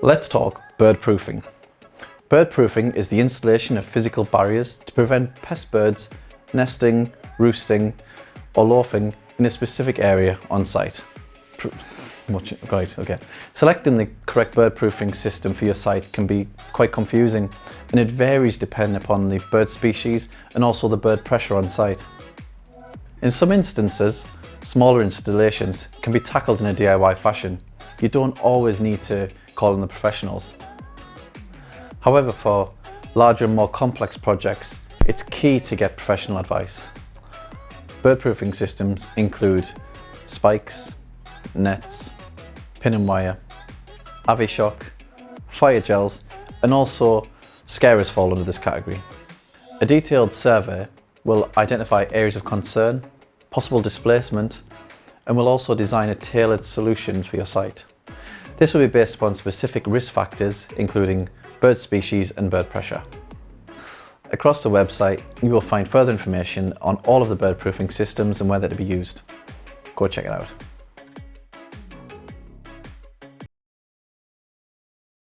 Let's talk bird proofing. Bird proofing is the installation of physical barriers to prevent pest birds nesting, roosting or loafing in a specific area on site. Right, okay. Selecting the correct bird proofing system for your site can be quite confusing, and it varies depending upon the bird species and also the bird pressure on site. In some instances, smaller installations can be tackled in a DIY fashion. You don't always need to call in the professionals. However, for larger and more complex projects, it's key to get professional advice. Bird proofing systems include spikes, nets, pin and wire, avi-shock, fire gels, and also scarers fall under this category. A detailed survey will identify areas of concern, possible displacement, and will also design a tailored solution for your site. This will be based upon specific risk factors, including bird species and bird pressure. Across the website, you will find further information on all of the bird proofing systems and where they're to be used. Go check it out.